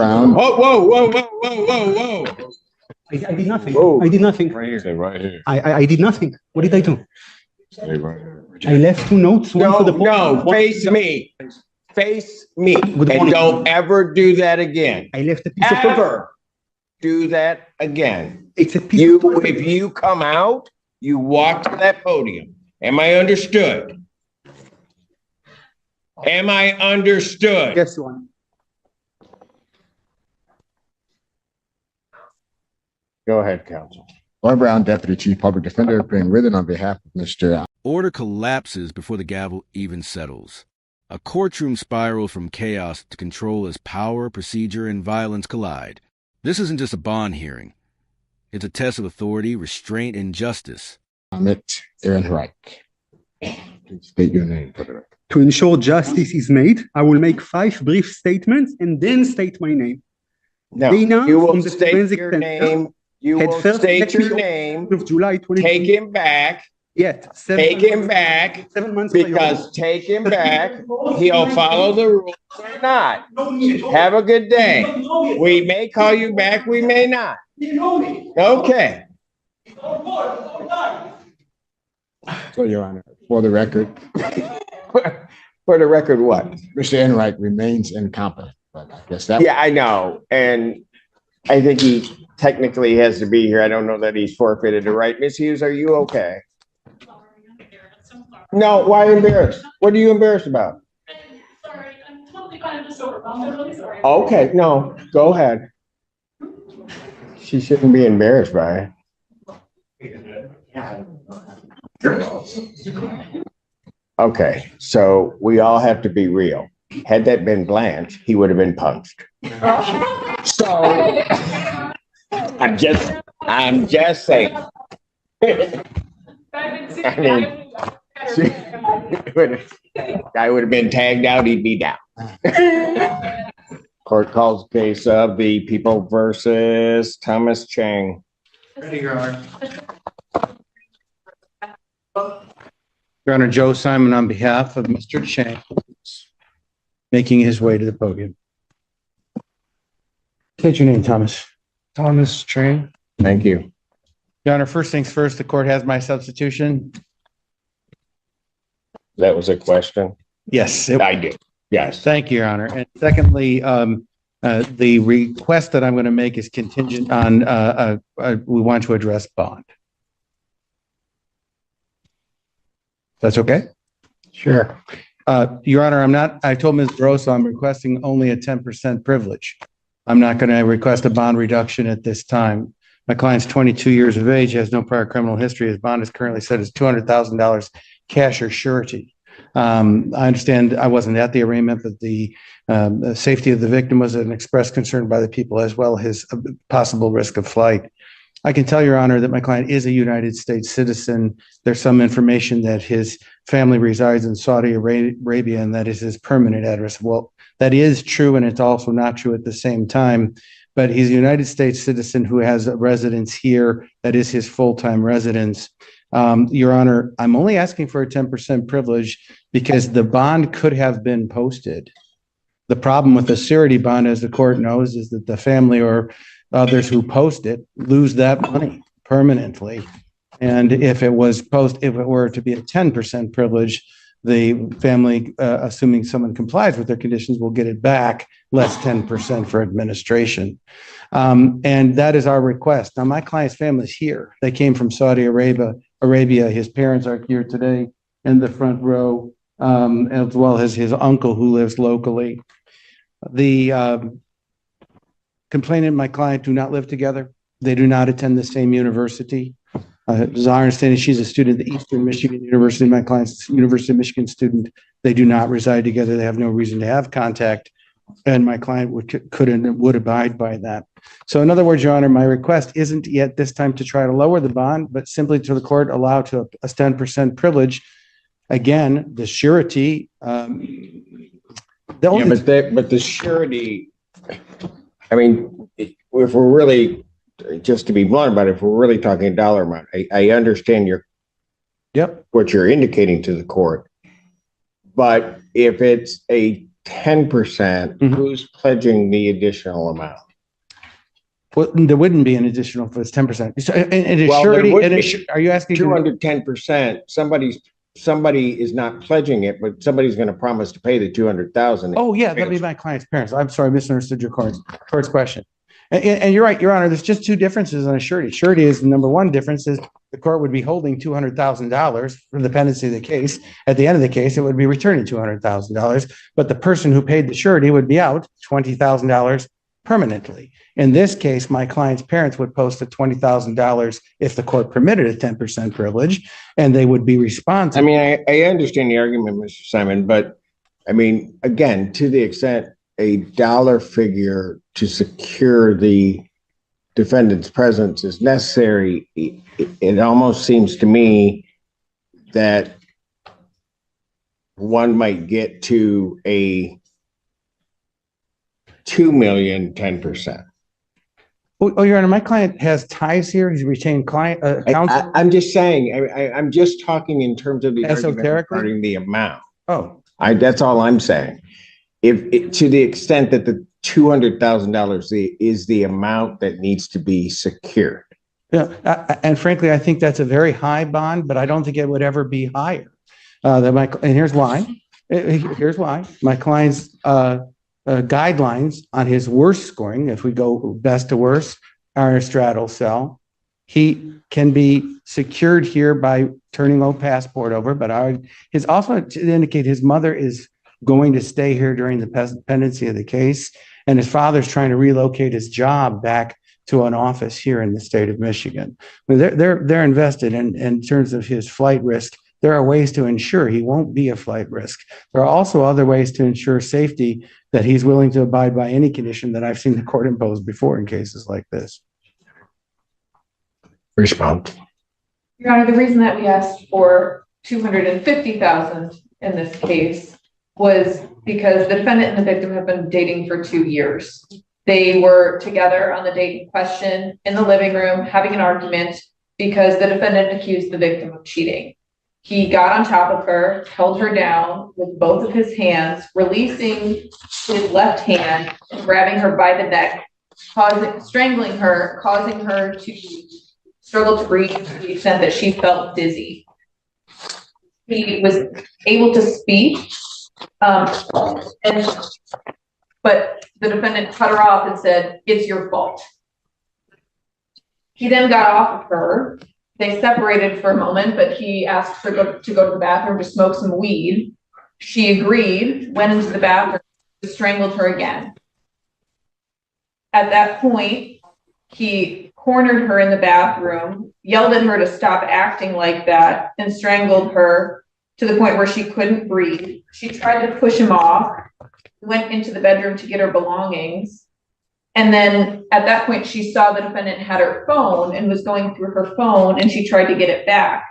Brown. Whoa, whoa, whoa, whoa, whoa, whoa, whoa. I did nothing. Whoa. I did nothing. Right here. Stay right here. I did nothing. What did I do? Stay right here. I left 2 notes. One for the Face me. Face me. Good And morning. don't ever do that again. I left a piece of paper. Ever do that again. It's a piece of paper. If you come out, you walk to that podium. Am I understood? Am I understood? Yes, Your Honor. Go ahead, counsel. Lauren Brown, Deputy Chief Public Defender, being written on behalf of Mr. Order collapses before the gavel even settles. A courtroom spirals from chaos to control as power, procedure, and violence collide. This isn't just a bond hearing. It's a test of authority, restraint, and justice. Amit Ehrenreich. Please state your name for the record. To ensure justice is made, I will make 5 brief statements and then state my name. No, Dana you will from the state forensic your center name. You had will first state met me your on name. of July 20. Take him back. Yet, Take him back. 7 months later. Because take him back. He'll follow the rules or not. Have a good day. We may call you back. We may not. Okay. So, Your Honor, for the record, For the record, what? Mr. Ehrenreich remains incompetent, but I guess that. Yeah, I know. And I think he technically has to be here. I don't know that he's forfeited the right. Ms. Hughes, are you okay? No, why embarrassed? What are you embarrassed about? Sorry, I'm totally kind of just overwhelmed. I'm really sorry. Okay, no, go ahead. She shouldn't be embarrassed by it. Okay, so we all have to be real. Had that been Blanche, he would have been punched. So I'm just saying. I mean, guy would have been tagged out, he'd be down. Court calls case of the People versus Thomas Chang. Ready, Your Honor. Your Honor, Joe Simon on behalf of Mr. Chang, making his way to the podium. State your name, Thomas. Thomas Chang. Thank you. Your Honor, first things first, the court has my substitution. That was a question? Yes. I did. Yes. Thank you, Your Honor. And secondly, the request that I'm going to make is contingent on, we want to address bond. That's okay? Sure. Your Honor, I told Ms. Grosso I'm requesting only a 10% privilege. I'm not going to request a bond reduction at this time. My client's 22 years of age, has no prior criminal history. His bond is currently set as $200,000 cash or surety. I understand I wasn't at the arraignment, but the safety of the victim was an expressed concern by the people, as well as his possible risk of flight. I can tell Your Honor that my client is a United States citizen. There's some information that his family resides in Saudi Arabia, and that is his permanent address. Well, that is true, and it's also not true at the same time. But he's a United States citizen who has a residence here. That is his full-time residence. Your Honor, I'm only asking for a 10% privilege because the bond could have been posted. The problem with the surety bond, as the court knows, is that the family or others who post it lose that money permanently. And if it were to be a 10% privilege, the family, assuming someone complies with their conditions, will get it back, less 10% for administration. And that is our request. Now, my client's family is here. They came from Saudi Arabia. His parents are here today in the front row, as well as his uncle who lives locally. The complainant and my client do not live together. They do not attend the same university. As I understand it, she's a student at the Eastern Michigan University. My client's a University of Michigan student. They do not reside together. They have no reason to have contact. And my client would abide by that. So in other words, Your Honor, my request isn't yet this time to try to lower the bond, but simply to the court allow to a 10% privilege. Again, the surety. But the surety, I mean, if we're really, just to be blunt about it, if we're really talking dollar amount, I understand what you're indicating to the court. But if it's a 10%, Mhm. who's pledging the additional amount? Well, there wouldn't be an additional if it's 10%. So, and a Well, there surety, would and be. are you asking? Two under 10%, somebody is not pledging it, but somebody's gonna promise to pay the 200,000. Oh, yeah, that'd be my client's parents. I'm sorry, I misunderstood your court's question. And you're right, Your Honor, there's just two differences on a surety. Surety is the number one difference is the court would be holding $200,000 for the pendency of the case. At the end of the case, it would be returning $200,000, but the person who paid the surety would be out $20,000 permanently. In this case, my client's parents would post a $20,000 if the court permitted a 10% privilege, and they would be I responsible. mean, I understand the argument, Mr. Simon, but I mean, again, to the extent a dollar figure to secure the defendant's presence is necessary, it almost seems to me that one might get to a 2 million, 10%. Oh, Your Honor, my client has ties here. He's retained client, counsel. I'm just saying, I'm just talking in terms of the argument Esoterically? regarding the amount. Oh, That's all I'm saying. To the extent that the $200,000 is the amount that needs to be secured. yeah. And frankly, I think that's a very high bond, but I don't think it would ever be higher. And here's why. Here's why. My client's guidelines on his worst scoring, if we go best to worst, are a straddle cell. He can be secured here by turning a passport over, but his also to indicate his mother is going to stay here during the pendency of the case, and his father's trying to relocate his job back to an office here in the state of Michigan. They're invested in terms of his flight risk. There are ways to ensure he won't be a flight risk. There are also other ways to ensure safety that he's willing to abide by any condition that I've seen the court impose before in cases like this. Response. Your Honor, the reason that we asked for 250,000 in this case was because the defendant and the victim have been dating for 2 years. They were together on the date in question in the living room having an argument because the defendant accused the victim of cheating. He got on top of her, held her down with both of his hands, releasing his left hand, and grabbing her by the neck, strangling her, causing her to struggle to breathe to the extent that she felt dizzy. He was able to speak, but the defendant cut her off and said, "It's your fault." He then got off of her. They separated for a moment, but he asked her to go to the bathroom to smoke some weed. She agreed, went into the bathroom, strangled her again. At that point, he cornered her in the bathroom, yelled at her to stop acting like that, and strangled her to the point where she couldn't breathe. She tried to push him off, went into the bedroom to get her belongings. And then at that point, she saw the defendant had her phone and was going through her phone, and she tried to get it back.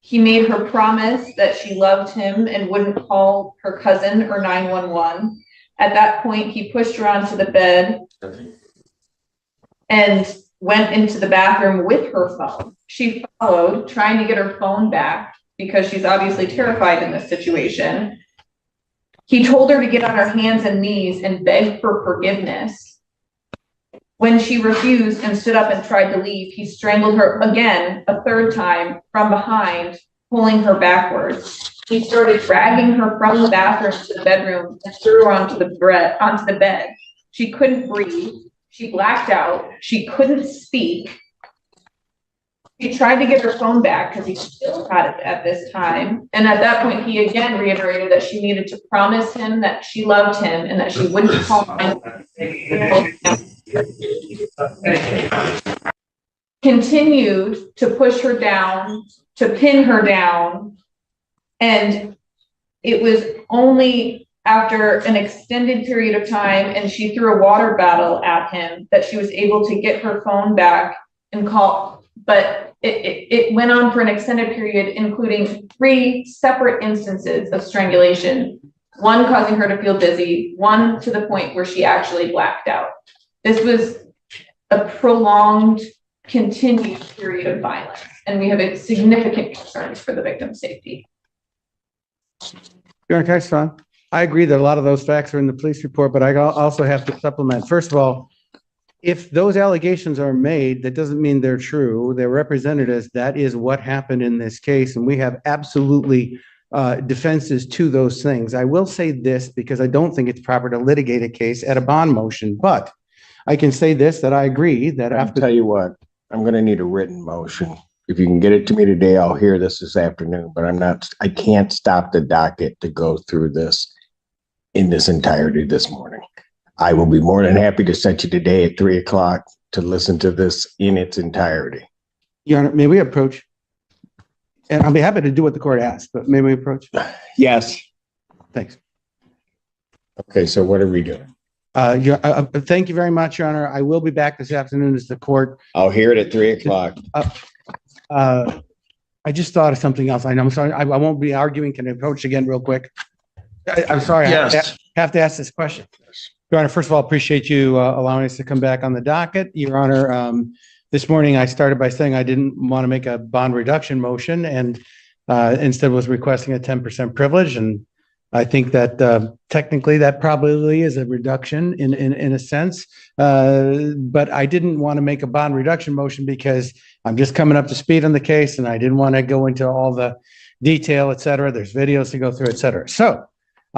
He made her promise that she loved him and wouldn't call her cousin or 911. At that point, he pushed her onto the bed and went into the bathroom with her phone. She followed, trying to get her phone back because she's obviously terrified in this situation. He told her to get on her hands and knees and beg for forgiveness. When she refused and stood up and tried to leave, he strangled her again, a third time, from behind, pulling her backwards. He started dragging her from the bathroom to the bedroom and threw her onto the bed. She couldn't breathe. She blacked out. She couldn't speak. He tried to get her phone back because he still had it at this time. And at that point, he again reiterated that she needed to promise him that she loved him and that she wouldn't call him. Continued to push her down, to pin her down. And it was only after an extended period of time and she threw a water bottle at him that she was able to get her phone back and call. But it went on for an extended period, including 3 separate instances of strangulation, one causing her to feel dizzy, one to the point where she actually blacked out. This was a prolonged, continued period of violence, and we have significant concerns for the victim's safety. Your Honor, can I respond? I agree that a lot of those facts are in the police report, but I also have to supplement. First of all, if those allegations are made, that doesn't mean they're true. They're represented as that is what happened in this case, and we have absolutely defenses to those things. I will say this because I don't think it's proper to litigate a case at a bond motion, but I can say this, that I agree that I'll after. tell you what, I'm gonna need a written motion. If you can get it to me today, I'll hear this afternoon, but I can't stop the docket to go through this in this entirety this morning. I will be more than happy to set you today at 3:00 to listen to this in its entirety. Your Honor, may we approach? And I'll be happy to do what the court asks, but may we approach? Yes. Thanks. Okay, so what are we doing? Thank you very much, Your Honor. I will be back this afternoon as the court. I'll hear it at 3:00. I just thought of something else. I'm sorry. I won't be arguing. Can I approach again real quick? I'm sorry. I have to ask this question. Your Honor, first of all, appreciate you allowing us to come back on the docket. Your Honor, this morning I started by saying I didn't want to make a bond reduction motion and instead was requesting a 10% privilege. And I think that technically that probably is a reduction in a sense. But I didn't want to make a bond reduction motion because I'm just coming up to speed on the case and I didn't want to go into all the detail, et cetera. There's videos to go through, et cetera. So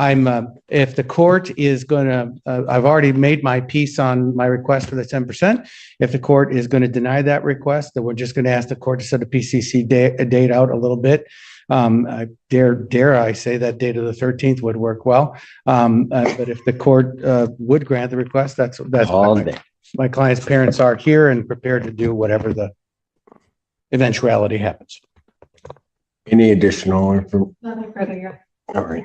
if the court is going to, I've already made my piece on my request for the 10%. If the court is going to deny that request, then we're just going to ask the court to set a PCC date out a little bit. Dare I say that date of the 13th would work well. But if the court would grant the request, that's All day. My client's parents are here and prepared to do whatever the eventuality happens. Any additional information? Nothing further, Your Honor. All right.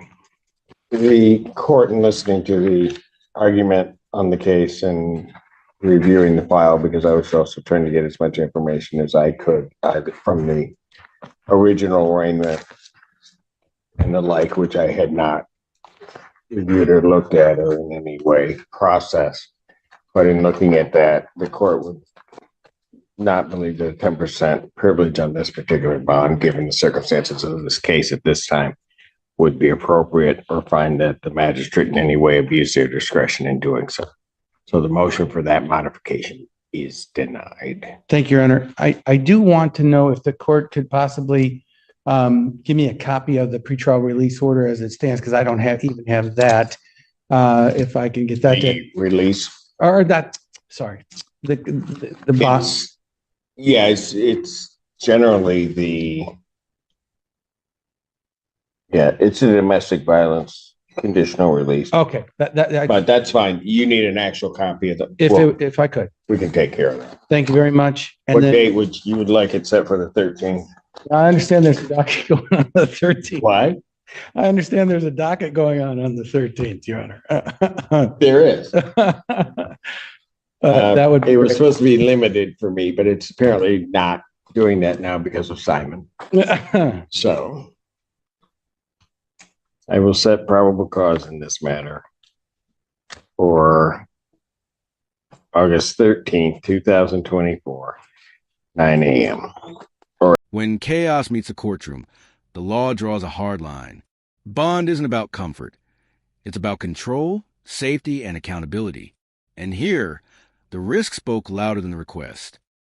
The court, in listening to the argument on the case and reviewing the file, because I was also trying to get as much information as I could from the original arraignment and the like, which I had not reviewed or looked at or in any way processed. But in looking at that, the court would not believe that a 10% privilege on this particular bond, given the circumstances of this case at this time, would be appropriate or find that the magistrate in any way abused their discretion in doing so. So the motion for that modification is denied. Thank you, Your Honor. I do want to know if the court could possibly give me a copy of the pretrial release order as it stands, because I don't even have that. If I can get that. The release? Or that, sorry, the boss. Yeah, it's generally it's a domestic violence conditional release. Okay, But that's fine. You need an actual copy of the. if I could. We can take care of that. Thank you very much. And What then, date would you like it set for the 13th? I understand there's a docket going on the 13th. Why? I understand there's a docket going on the 13th, Your Honor. There is. That would be It was great. supposed to be limited for me, but it's apparently not doing that now because of Simon. So I will set probable cause in this matter for August 13th, 2024, 9 a.m. When chaos meets a courtroom, the law draws a hard line. Bond isn't about comfort. It's about control, safety, and accountability. And here, the risk spoke louder than the request.